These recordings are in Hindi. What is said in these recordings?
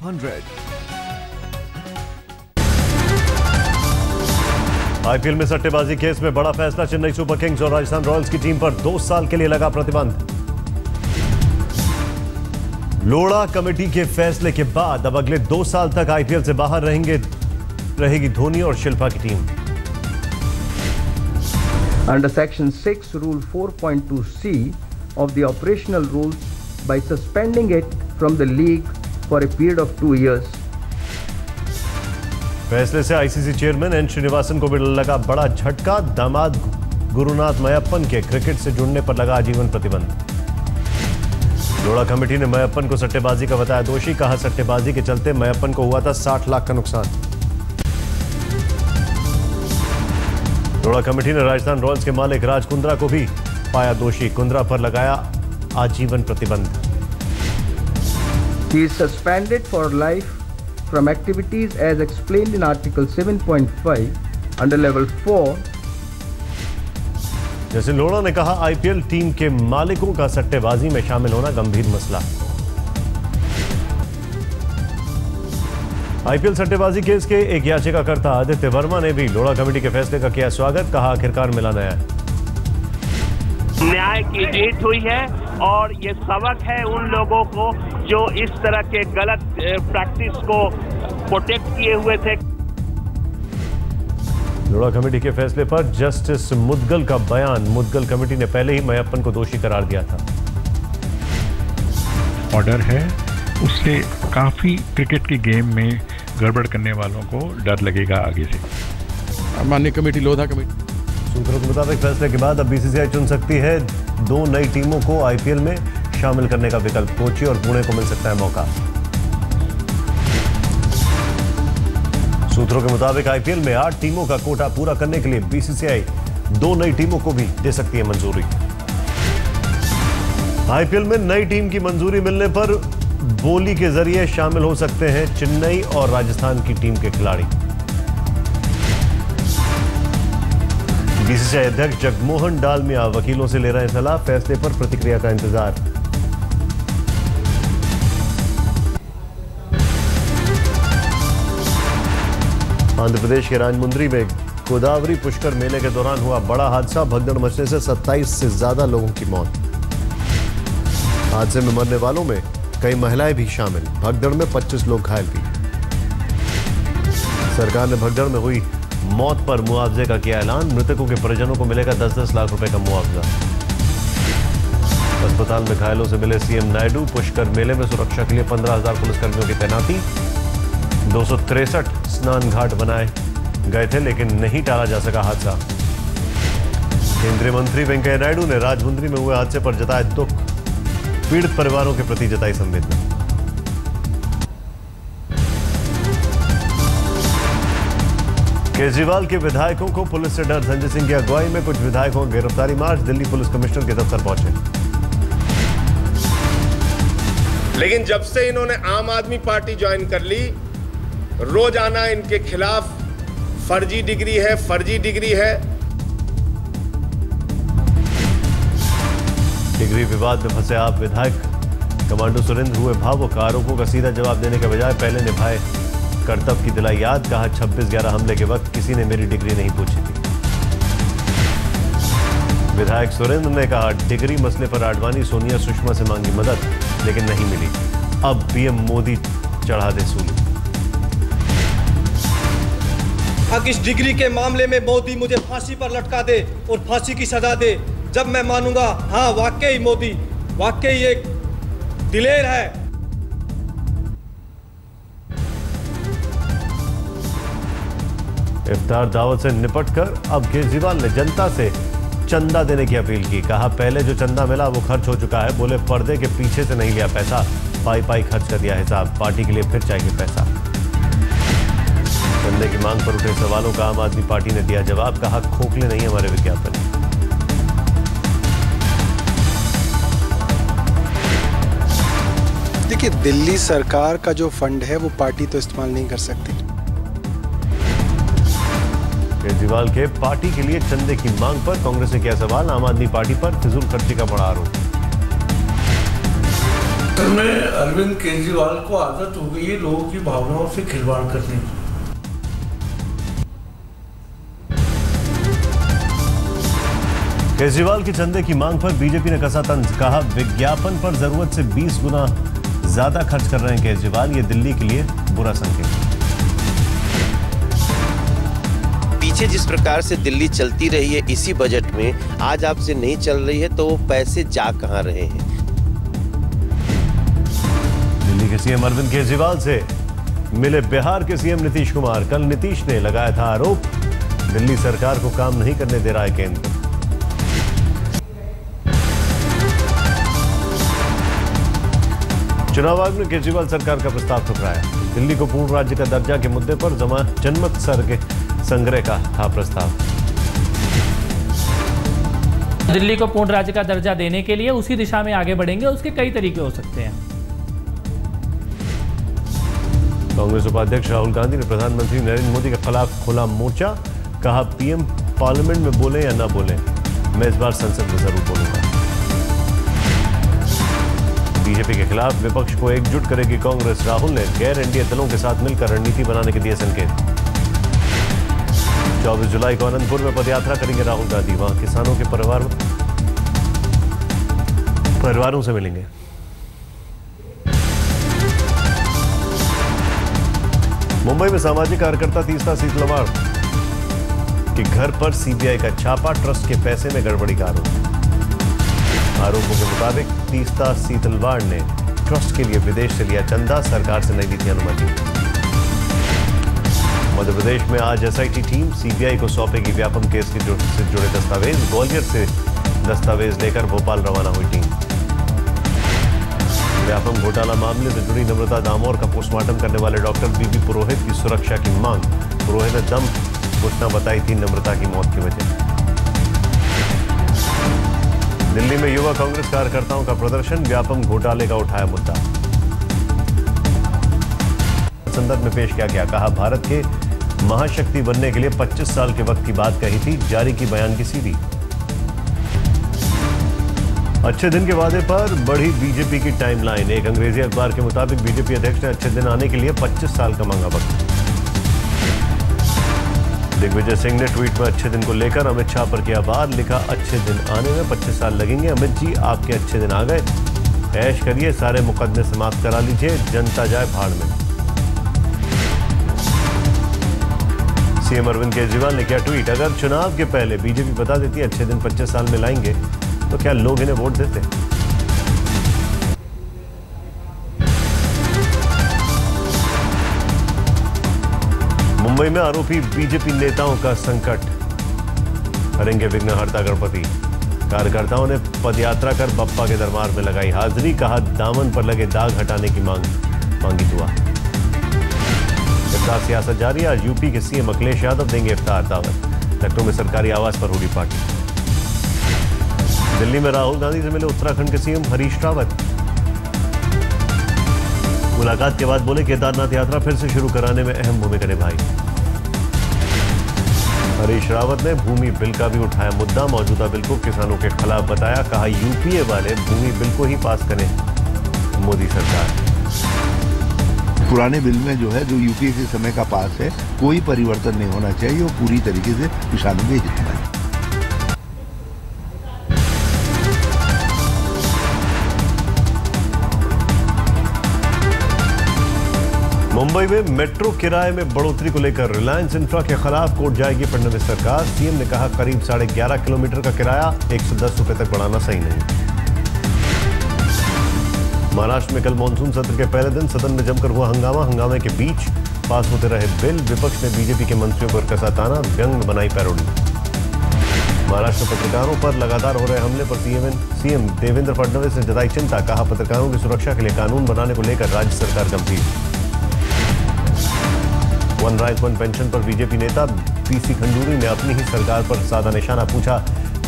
100. आईपीएल में सट्टेबाजी केस में बड़ा फैसला। चेन्नई सुपर किंग्स और राजस्थान रॉयल्स की टीम पर 2 साल के लिए लगा प्रतिबंध। लोढ़ा कमेटी के फैसले के बाद अब अगले 2 साल तक आईपीएल से बाहर रहेगी धोनी और शिल्पा की team. Under Section 6, Rule 4.2C of the operational rules by suspending it from the league for a period of 2 years. फैसले से आईसीसी चेयरमैन एन श्रीनिवासन को भी लगा बड़ा झटका। दामाद गुरुनाथ मयप्पन के क्रिकेट से जुड़ने पर लगा आजीवन प्रतिबंध। लोढ़ा कमेटी ने मयप्पन को सट्टेबाजी का बताया दोषी। कहा सट्टेबाजी के चलते मयप्पन को हुआ था 60 लाख का नुकसान। लोढ़ा कमेटी ने राजस्थान रॉयल्स के मालिक राज कुंद्रा को भी पाया दोषी। कुंद्रा पर लगाया आजीवन प्रतिबंध। He is suspended for life from activities as explained in Article 7.5 under Level 4. जैसे लोढ़ा ने कहा, आईपीएल टीम के मालिकों का सट्टेबाजी में शामिल होना गंभीर मसला। आईपीएल सट्टेबाजी केस के एक याचिकाकर्ता आदित्य वर्मा ने भी लोढ़ा कमेटी के फैसले का किया स्वागत। कहा आखिरकार मिला न्याय की जीत हुई है और ये सबक है उन लोगों को जो इस तरह के गलत प्रैक्टिस को प्रोटेक्ट किए हुए थे। लोढ़ा कमेटी के फैसले पर जस्टिस मुदगल का बयान। मुदगल कमेटी ने पहले ही मयप्पन को दोषी करार दिया था। ऑर्डर है, उससे काफी क्रिकेट के गेम में गड़बड़ करने वालों को डर लगेगा आगे से। माननीय कमेटी, लोढ़ा कमेटी सूत्रों के मुताबिक फैसले के बाद अब बीसीसीआई चुन सकती है 2 नई टीमों को आईपीएल में शामिल करने का विकल्प। कोची और पुणे को मिल सकता है मौका। सूत्रों के मुताबिक आईपीएल में 8 टीमों का कोटा पूरा करने के लिए बीसीसीआई 2 नई टीमों को भी दे सकती है मंजूरी। आईपीएल में नई टीम की मंजूरी मिलने पर बोली के जरिए शामिल हो सकते हैं चेन्नई और राजस्थान की टीम के खिलाड़ी। बीसीसीआई अध्यक्ष जगमोहन डालमिया वकीलों से ले रहे हैं सलाह। फैसले पर प्रतिक्रिया का इंतजार। आंध्र प्रदेश के राजमुंद्री में गोदावरी पुष्कर मेले के दौरान हुआ बड़ा हादसा। भगदड़ मचने से 27 से ज्यादा लोगों की मौत। हादसे में मरने वालों में कई महिलाएं भी शामिल। भगदड़ में 25 लोग घायल भी। सरकार ने भगदड़ में हुई मौत पर मुआवजे का किया ऐलान। मृतकों के परिजनों को मिलेगा 10-10 लाख रुपए का मुआवजा। अस्पताल में घायलों से मिले सीएम नायडू। पुष्कर मेले में सुरक्षा के लिए 15,000 पुलिसकर्मियों की तैनाती। 263 स्नान घाट बनाए गए थे लेकिन नहीं टाला जा सका हादसा। केंद्रीय मंत्री वेंकैया नायडू ने राजमुंद्री में हुए हादसे पर जताया दुख। पीड़ित परिवारों के प्रति जताई संवेदना। केजरीवाल के विधायकों को पुलिस से डर। संजय सिंह की अगुवाई में कुछ विधायकों की गिरफ्तारी मार्च। दिल्ली पुलिस कमिश्नर के दफ्तर पहुंचे। लेकिन जब से इन्होंने आम आदमी पार्टी ज्वाइन कर ली, रोजाना इनके खिलाफ फर्जी डिग्री है, फर्जी डिग्री है। डिग्री विवाद में फंसे आप विधायक कमांडो सुरेंद्र हुए भावुक। आरोपों का सीधा जवाब देने के बजाय पहले निभाए कर्तव्य की दिलाई याद। कहा 26/11 हमले के वक्त किसी ने मेरी डिग्री नहीं पूछी थी। विधायक सुरेंद्र ने कहा डिग्री मसले पर आडवाणी सोनिया सुषमा से मांगी मदद लेकिन नहीं मिली। अब पीएम मोदी चढ़ा दे सूली। अब इस डिग्री के मामले में मोदी मुझे फांसी पर लटका दे और फांसी की सजा दे। जब मैं मानूंगा हाँ वाकई मोदी वाकई एक दिलेर है। इफ्तार दावत से निपटकर अब केजरीवाल ने जनता से चंदा देने की अपील की। कहा पहले जो चंदा मिला वो खर्च हो चुका है। बोले पर्दे के पीछे से नहीं लिया पैसा, पाई खर्च कर दिया हिसाब। पार्टी के लिए फिर चाहिए पैसा। चंदे की मांग पर उठे सवालों का आम आदमी पार्टी ने दिया जवाब। कहा खोखले नहीं हमारे विज्ञापन। देखिए, दिल्ली सरकार का जो फंड है वो पार्टी तो इस्तेमाल नहीं कर सकती। केजरीवाल के पार्टी के लिए चंदे की मांग पर कांग्रेस ने किया सवाल। आम आदमी पार्टी पर फिजूल खर्ची का बड़ा आरोप। में अरविंद केजरीवाल को आदत हो गई है लोगों की भावनाओं से खिलवाड़ करने की। केजरीवाल के चंदे की मांग पर बीजेपी ने कसा तंज, कहा विज्ञापन पर जरूरत से 20 गुना ज्यादा खर्च कर रहे हैं केजरीवाल, ये दिल्ली के लिए बुरा संकेत। पीछे जिस प्रकार से दिल्ली चलती रही है इसी बजट में आज आपसे नहीं चल रही है तो वो पैसे जा कहां रहे हैं। दिल्ली के सीएम अरविंद केजरीवाल से मिले बिहार के सीएम नीतीश कुमार। कल नीतीश ने लगाया था आरोप, दिल्ली सरकार को काम नहीं करने दे रहा है केंद्र। चुनाव आयोग ने केजरीवाल सरकार का प्रस्ताव ठुकराया। दिल्ली को पूर्ण राज्य का दर्जा के मुद्दे पर जमा जनमत संग्रह का था प्रस्ताव। दिल्ली को पूर्ण राज्य का दर्जा देने के लिए उसी दिशा में आगे बढ़ेंगे, उसके कई तरीके हो सकते हैं। कांग्रेस उपाध्यक्ष राहुल गांधी ने प्रधानमंत्री नरेंद्र मोदी के खिलाफ खोला मोर्चा, कहा पीएम पार्लियामेंट में बोले या ना बोले, मैं इस बार संसद में जरूर बोलूंगा। बीजेपी के खिलाफ विपक्ष को एकजुट करेगी कांग्रेस, राहुल ने गैर एनडीए दलों के साथ मिलकर रणनीति बनाने के दिए संकेत। 24 जुलाई को अनंतपुर में पदयात्रा करेंगे राहुल गांधी, वहां किसानों के परिवारों से मिलेंगे। मुंबई में सामाजिक कार्यकर्ता तीस्ता सीतलवाड़ के घर पर सीबीआई का छापा, ट्रस्ट के पैसे में गड़बड़ी का आरोप। आरोपों के मुताबिक तीस्ता सीतलवाड़ ने ट्रस्ट के लिए विदेश से लिया चंदा, सरकार से नहीं दी थी अनुमति। मध्य प्रदेश में आज एसआईटी टीम सीबीआई को सौंपेगी व्यापम केस से जुड़े दस्तावेज, ग्वालियर से दस्तावेज लेकर भोपाल रवाना हुई टीम। व्यापम घोटाला मामले से जुड़ी नम्रता दामोर का पोस्टमार्टम करने वाले डॉक्टर बीबी पुरोहित की सुरक्षा की मांग, पुरोहित ने दम घुटना बताई थी नम्रता की मौत की वजह। दिल्ली में युवा कांग्रेस कार्यकर्ताओं का प्रदर्शन, व्यापम घोटाले का उठाया मुद्दा। संदर्भ में पेश किया गया, कहा भारत के महाशक्ति बनने के लिए 25 साल के वक्त की बात कही थी, जारी की बयान की सीडी। अच्छे दिन के वादे पर बढ़ी बीजेपी की टाइमलाइन, एक अंग्रेजी अखबार के मुताबिक बीजेपी अध्यक्ष ने अच्छे दिन आने के लिए 25 साल का मांगा वक्त। दिग्विजय सिंह ने ट्वीट में अच्छे दिन को लेकर अमित शाह पर किया वार, लिखा अच्छे दिन आने में 25 साल लगेंगे, अमित जी आपके अच्छे दिन आ गए, ऐश करिए, सारे मुकदमे समाप्त करा लीजिए, जनता जाए भाड़ में। सीएम अरविंद केजरीवाल ने किया ट्वीट, अगर चुनाव के पहले बीजेपी बता देती है अच्छे दिन 25 साल में लाएंगे तो क्या लोग इन्हें वोट देते? मुंबई में आरोपी बीजेपी नेताओं का संकट, करेंगे विघ्नहर्ता गणपति। कार्यकर्ताओं ने पदयात्रा कर बप्पा के दरबार में लगाई हाजिरी, कहा दामन पर लगे दाग हटाने की मांगी दुआ। इफ्तार सियासत जारी, आज यूपी के सीएम अखिलेश यादव देंगे इफ्तार दावत, लखनऊ में सरकारी आवास पर होगी पार्टी। दिल्ली में राहुल गांधी से मिले उत्तराखंड के सीएम हरीश रावत, मुलाकात के बाद बोले केदारनाथ यात्रा फिर से शुरू कराने में अहम भूमिका निभाई। हरीश रावत ने भूमि बिल का भी उठाया मुद्दा, मौजूदा बिल को किसानों के खिलाफ बताया, कहा यूपीए वाले भूमि बिल को ही पास करें मोदी सरकार। पुराने बिल में जो है जो यूपीए के समय का पास है कोई परिवर्तन नहीं होना चाहिए, वो पूरी तरीके से किसानों के हित में है। मुंबई में मेट्रो किराए में बढ़ोतरी को लेकर रिलायंस इंफ्रा के खिलाफ कोर्ट जाएगी फडणवीस सरकार, सीएम ने कहा करीब 11.5 किलोमीटर का किराया 110 रुपए तक बढ़ाना सही नहीं। महाराष्ट्र में कल मानसून सत्र के पहले दिन सदन में जमकर हुआ हंगामे के बीच पास होते रहे बिल, विपक्ष ने बीजेपी के मंत्रियों पर कसा ताना, व्यंग में बनाई पैरोडी। महाराष्ट्र में पत्रकारों पर लगातार हो रहे हमले पर सीएम देवेंद्र फडणवीस ने जताई चिंता, कहा पत्रकारों की सुरक्षा के लिए कानून बनाने को लेकर राज्य सरकार गंभीर। वन रैंक वन पेंशन पर बीजेपी नेता पीसी खंडूरी ने अपनी ही सरकार पर साधा निशाना, पूछा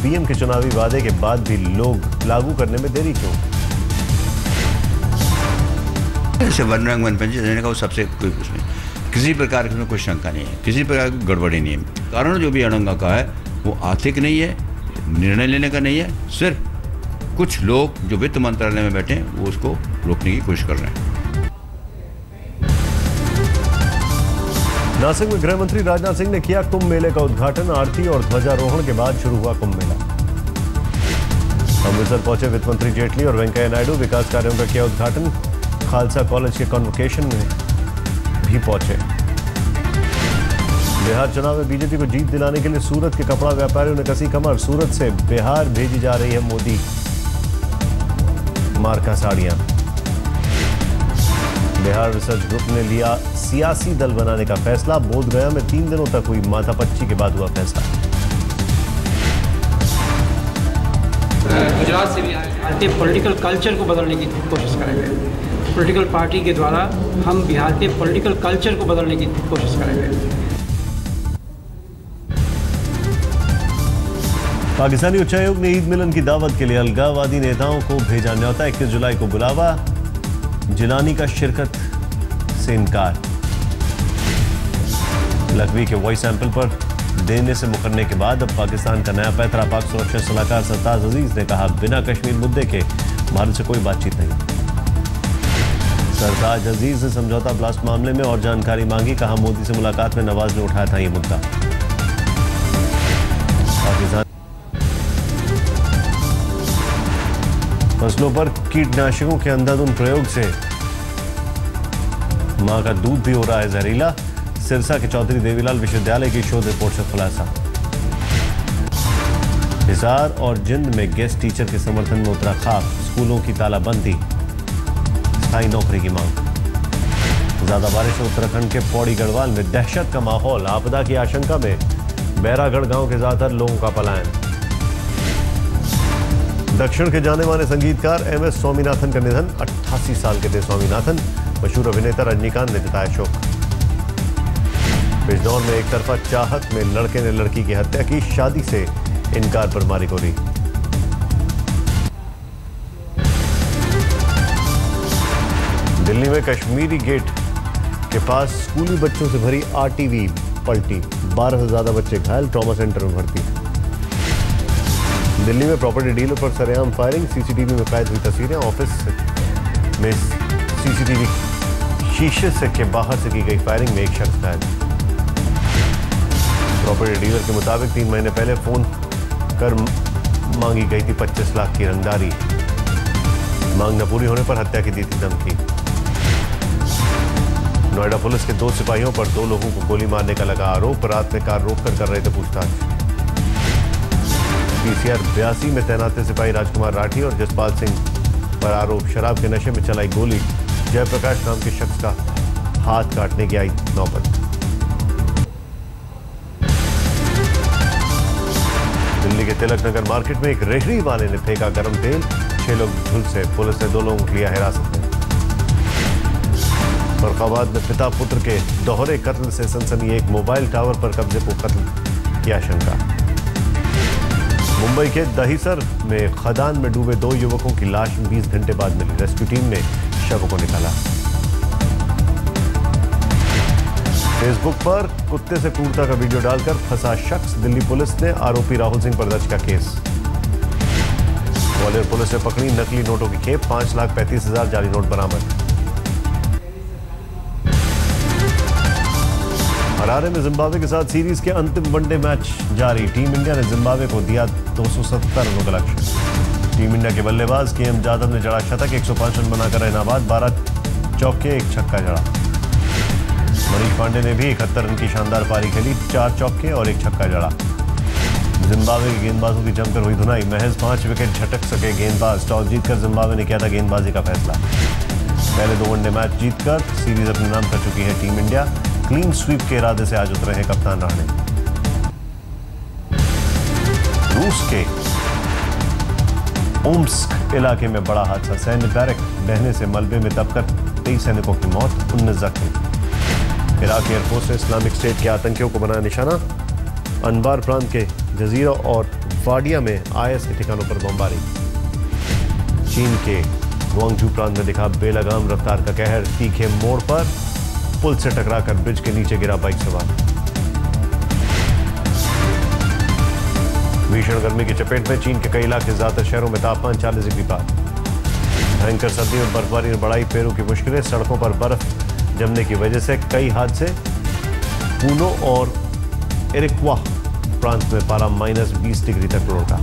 पीएम के चुनावी वादे के बाद भी लोग लागू करने में देरी क्यों? ऐसे वन रैंक वन पेंशन देने का वो सबसे कोई कुछ नहीं, किसी प्रकार की कोई शंका नहीं है, किसी प्रकार की गड़बड़ी नहीं है। कारण जो भी अड़ंगा का है वो आर्थिक नहीं है, निर्णय लेने का नहीं है, सिर्फ कुछ लोग जो वित्त मंत्रालय में बैठे हैं वो उसको रोकने की कोशिश कर रहे हैं। नासिक में गृह मंत्री राजनाथ सिंह ने किया कुंभ मेले का उद्घाटन। आरती और ध्वजारोहण के बाद शुरू हुआ कुंभ मेला। अमृतसर पहुंचे वित्त मंत्री जेटली और वेंकैया नायडू। विकास कार्यों का किया उद्घाटन। खालसा कॉलेज के कॉन्वोकेशन में भी पहुंचे। बिहार चुनाव में बीजेपी को जीत दिलाने के लिए सूरत के कपड़ा व्यापारियों ने कसी कमर। सूरत से बिहार भेजी जा रही है मोदी मार्का साड़ियां। बिहार रिसर्च ग्रुप ने लिया सियासी दल बनाने का फैसला। बोधगया में 3 दिनों तक हुई माथापच्ची के बाद हुआ फैसला। गुजरात से भी भारतीय पॉलिटिकल कल्चर को बदलने की कोशिश करेंगे। पॉलिटिकल पार्टी के द्वारा हम बिहार के पॉलिटिकल कल्चर को बदलने की कोशिश करेंगे। पाकिस्तानी उच्चायोग ने ईद मिलन की दावत के लिए अलगाववादी नेताओं को भेजा न्योता। 21 जुलाई को बुलावा। जिलानी का शिरकत से इनकार। लखवी के वॉइस सैंपल पर देने से मुकरने के बाद अब पाकिस्तान का नया पैतरा। पाक सुरक्षा सलाहकार सरताज अजीज ने कहा बिना कश्मीर मुद्दे के भारत से कोई बातचीत नहीं। सरताज अजीज ने समझौता ब्लास्ट मामले में और जानकारी मांगी। कहा मोदी से मुलाकात में नवाज ने उठाया था ये मुद्दा। पाकिस्तान फसलों पर कीटनाशकों के अंधाधुंध प्रयोग से मां का दूध भी हो रहा है जहरीला। सिरसा के चौधरी देवीलाल विश्वविद्यालय की शोध रिपोर्ट से खुलासा। हिसार और जिंद में गेस्ट टीचर के समर्थन में उतरा खाप। स्कूलों की तालाबंदी। स्थायी नौकरी की मांग। ज्यादा बारिश उत्तराखंड के पौड़ी गढ़वाल में दहशत का माहौल। आपदा की आशंका में बैरागढ़ गांव के ज्यादातर लोगों का पलायन। दक्षिण के जाने माने संगीतकार MS स्वामीनाथन का निधन। 88 साल के थे स्वामीनाथन। मशहूर अभिनेता रजनीकांत ने जताया शोक। बिजनौर में एक तरफा चाहत में लड़के ने लड़की की हत्या की। शादी से इनकार पर मारी गोली। दिल्ली में कश्मीरी गेट के पास स्कूली बच्चों से भरी RTV पलटी। 12 से ज्यादा बच्चे घायल। ट्रॉमा सेंटर में भर्ती। दिल्ली में प्रॉपर्टी डीलर पर सरेआम फायरिंग। CCTV में कैद हुई तस्वीरें। ऑफिस में CCTV शीशे से के बाहर से की गई फायरिंग में एक शख्स घायल। प्रॉपर्टी डीलर के मुताबिक 3 महीने पहले फोन कर मांगी गई थी 25 लाख की रंगदारी। मांग न पूरी होने पर हत्या की दी थी धमकी। नोएडा पुलिस के 2 सिपाहियों पर 2 लोगों को गोली मारने का लगा आरोप। रात में कार रोककर कर रहे थे पूछताछ। PCR 82 में तैनात सिपाही राजकुमार राठी और जसपाल सिंह पर आरोप। शराब के नशे में चलाई गोली। जयप्रकाश नाम के शख्स का हाथ काटने की आई नौबत। दिल्ली के तिलक नगर मार्केट में एक रेहड़ी वाले ने फेंका गर्म तेल। 6 लोग झुलसे। पुलिस ने 2 लोगों को लिया हिरासत में। फर्रुखाबाद में पिता पुत्र के दोहरे कत्ल से सनसनी। एक मोबाइल टावर पर कब्जे को कत्ल की आशंका। मुंबई के दहीसर में खदान में डूबे 2 युवकों की लाश 20 घंटे बाद मिली। रेस्क्यू टीम ने शव को निकाला। फेसबुक पर कुत्ते से क्रूरता का वीडियो डालकर फंसा शख्स। दिल्ली पुलिस ने आरोपी राहुल सिंह पर दर्ज किया केस। ग्वालियर पुलिस ने पकड़ी नकली नोटों की खेप। 5,35,000 जाली नोट बरामद। हरारे में जिम्बाब्वे के साथ सीरीज के अंतिम वनडे मैच जारी। टीम इंडिया ने जिम्बाब्वे को दिया 270 रनों का लक्ष्य। टीम इंडिया के बल्लेबाज KM जाधव ने जड़ा शतक। 105 रन बनाकर रहना आबाद। 12 चौके 1 छक्का जड़ा। मनीष पांडे ने भी 71 रन की शानदार पारी खेली। 4 चौके और 1 छक्का जड़ा। जिम्बाब्वे के गेंदबाजों की जमकर हुई धुनाई। महज 5 विकेट झटक सके गेंदबाज। टॉस जीतकर जिम्बाब्वे ने किया था गेंदबाजी का फैसला। पहले 2 वनडे मैच जीतकर सीरीज अपने नाम कर चुकी है टीम इंडिया। क्लीन स्वीप के इरादे से आज उतरे हैं कप्तान रहाणे। रूस के ओम्स्क इलाके में बड़ा हादसा। सैन्य बैरक ढहने से मलबे में दबकर 23 सैनिकों की मौत। 19 जख्मी। इराक एयरफोर्स ने इस्लामिक स्टेट के आतंकियों को बनाया निशाना। अनबार प्रांत के जजीरा और वाडिया में IS के ठिकानों पर बमबारी। चीन के ग्वांगझू प्रांत में दिखा बेलगाम रफ्तार का कहर। तीखे मोड़ पर पुल से टकराकर ब्रिज के नीचे गिरा बाइक सवार। भीषण गर्मी की चपेट में चीन के कई इलाके, ज्यादातर शहरों में तापमान 40 डिग्री पार। भयंकर सर्दी में बर्फबारी ने बढ़ाई पेरू की मुश्किलें, सड़कों पर बर्फ जमने की वजह से कई हादसे। पूनो और इरिक्वा प्रांत में पारा -20 डिग्री तक लौटा।